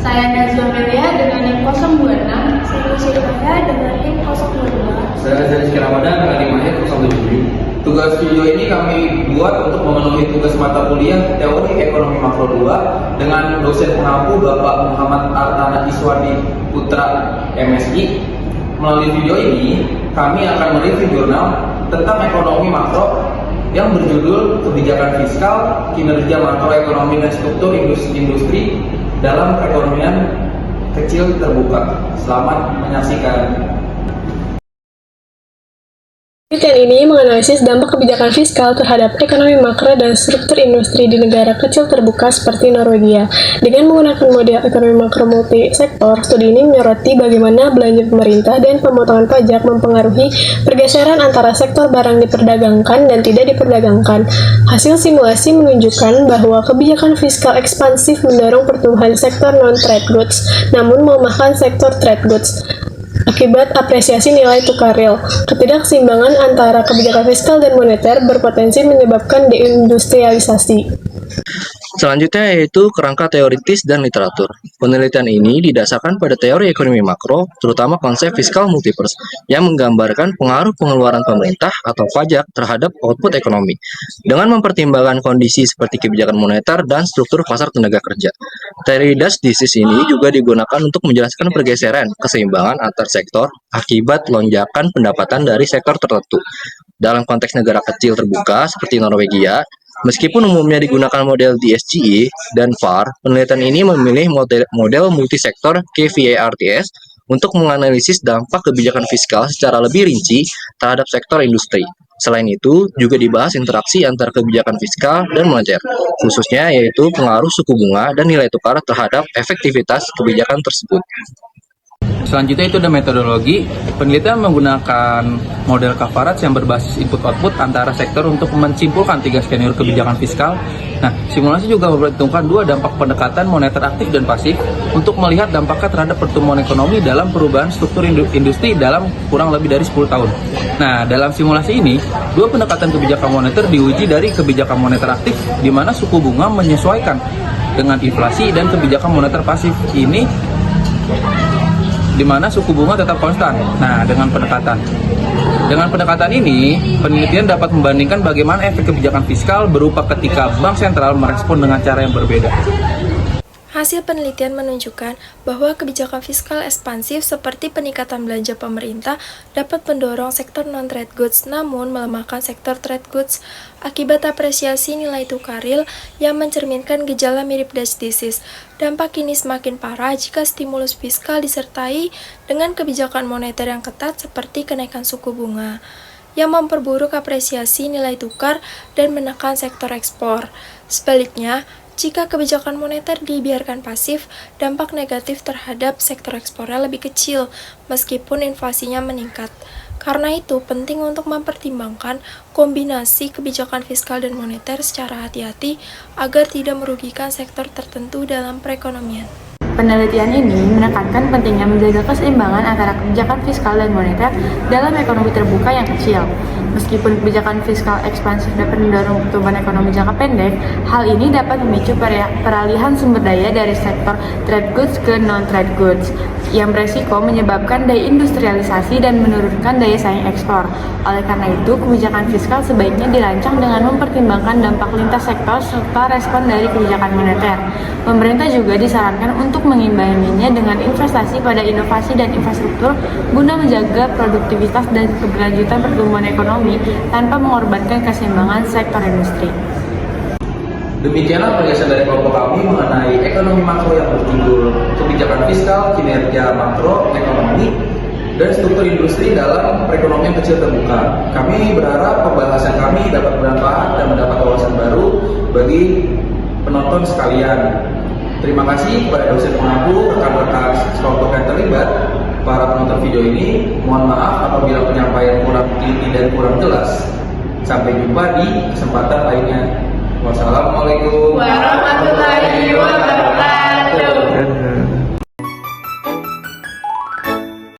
Saya Nazwa Melia dengan NIM 026. Saya Sylvia dengan NIM 022. Saya Rizky Ramadan dengan NIM 077. Tugas video ini kami buat untuk memenuhi tugas mata kuliah Teori Ekonomi Makro 2 dengan dosen pengampu Bapak Muhammad Artana Iswadi Putra MSI. Melalui video ini, kami akan mereview jurnal tentang ekonomi makro yang berjudul Kebijakan Fiskal, Kinerja Makroekonomi dan Struktur Industri dalam Perekonomian Kecil Terbuka. Selamat menyaksikan. Penelitian ini menganalisis dampak kebijakan fiskal terhadap ekonomi makro dan struktur industri di negara kecil terbuka seperti Norwegia. Dengan menggunakan model ekonomi makro multisektor, studi ini menyoroti bagaimana belanja pemerintah dan pemotongan pajak mempengaruhi pergeseran antara sektor barang diperdagangkan dan tidak diperdagangkan. Hasil simulasi menunjukkan bahwa kebijakan fiskal ekspansif mendorong pertumbuhan sektor non-trade goods, namun melemahkan sektor trade goods. Akibat apresiasi nilai tukar real, ketidakseimbangan antara kebijakan fiskal dan moneter berpotensi menyebabkan deindustrialisasi. Selanjutnya yaitu kerangka teoritis dan literatur. Penelitian ini didasarkan pada teori ekonomi makro, terutama konsep fiskal multiverse, yang menggambarkan pengaruh pengeluaran pemerintah atau pajak terhadap output ekonomi, dengan mempertimbangkan kondisi seperti kebijakan moneter dan struktur pasar tenaga kerja. Teori Dutch disease ini juga digunakan untuk menjelaskan pergeseran keseimbangan antar sektor akibat lonjakan pendapatan dari sektor tertentu. Dalam konteks negara kecil terbuka seperti Norwegia, meskipun umumnya digunakan model DSGE dan VAR, penelitian ini memilih model multisektor KVARTS untuk menganalisis dampak kebijakan fiskal secara lebih rinci terhadap sektor industri. Selain itu, juga dibahas interaksi antara kebijakan fiskal dan moneter, khususnya yaitu pengaruh suku bunga dan nilai tukar terhadap efektivitas kebijakan tersebut. Selanjutnya itu ada metodologi. Penelitian menggunakan model Kafarats yang berbasis input-output antara sektor untuk menyimpulkan 3 skenario kebijakan fiskal. Nah, simulasi juga memperhitungkan 2 dampak pendekatan moneter aktif dan pasif untuk melihat dampaknya terhadap pertumbuhan ekonomi dalam perubahan struktur industri dalam kurang lebih dari 10 tahun. Nah, dalam simulasi ini, 2 pendekatan kebijakan moneter diuji dari kebijakan moneter aktif, di mana suku bunga menyesuaikan dengan inflasi, dan kebijakan moneter pasif ini di mana suku bunga tetap konstan. Nah, dengan pendekatan ini, penelitian dapat membandingkan bagaimana efek kebijakan fiskal berupa ketika bank sentral merespon dengan cara yang berbeda. Hasil penelitian menunjukkan bahwa kebijakan fiskal ekspansif seperti peningkatan belanja pemerintah dapat mendorong sektor non-trade goods namun melemahkan sektor trade goods akibat apresiasi nilai tukar real yang mencerminkan gejala mirip Dutch disease. Dampak ini semakin parah jika stimulus fiskal disertai dengan kebijakan moneter yang ketat seperti kenaikan suku bunga yang memperburuk apresiasi nilai tukar dan menekan sektor ekspor. Sebaliknya, jika kebijakan moneter dibiarkan pasif, dampak negatif terhadap sektor ekspornya lebih kecil, meskipun inflasinya meningkat. Karena itu, penting untuk mempertimbangkan kombinasi kebijakan fiskal dan moneter secara hati-hati agar tidak merugikan sektor tertentu dalam perekonomian. Penelitian ini menekankan pentingnya menjaga keseimbangan antara kebijakan fiskal dan moneter dalam ekonomi terbuka yang kecil. Meskipun kebijakan fiskal ekspansif dapat mendorong pertumbuhan ekonomi jangka pendek, hal ini dapat memicu peralihan sumber daya dari sektor trade goods ke non-trade goods, yang beresiko menyebabkan deindustrialisasi dan menurunkan daya saing ekspor. Oleh karena itu, kebijakan fiskal sebaiknya dirancang dengan mempertimbangkan dampak lintas sektor serta respon dari kebijakan moneter. Pemerintah juga disarankan untuk mengimbanginya dengan investasi pada inovasi dan infrastruktur guna menjaga produktivitas dan keberlanjutan pertumbuhan ekonomi tanpa mengorbankan keseimbangan sektor industri. Demikianlah penjelasan dari kelompok kami mengenai ekonomi makro yang berjudul Kebijakan Fiskal, Kinerja Makro Ekonomi dan Struktur Industri dalam Perekonomian Kecil Terbuka. Kami berharap pembahasan kami dapat bermanfaat dan mendapat wawasan baru bagi penonton sekalian. Terima kasih kepada dosen pengampu, rekan-rekan kelompok yang terlibat, para penonton video ini. Mohon maaf apabila penyampaian kurang teliti dan kurang jelas. Sampai jumpa di kesempatan lainnya. Wassalamualaikum Warahmatullahi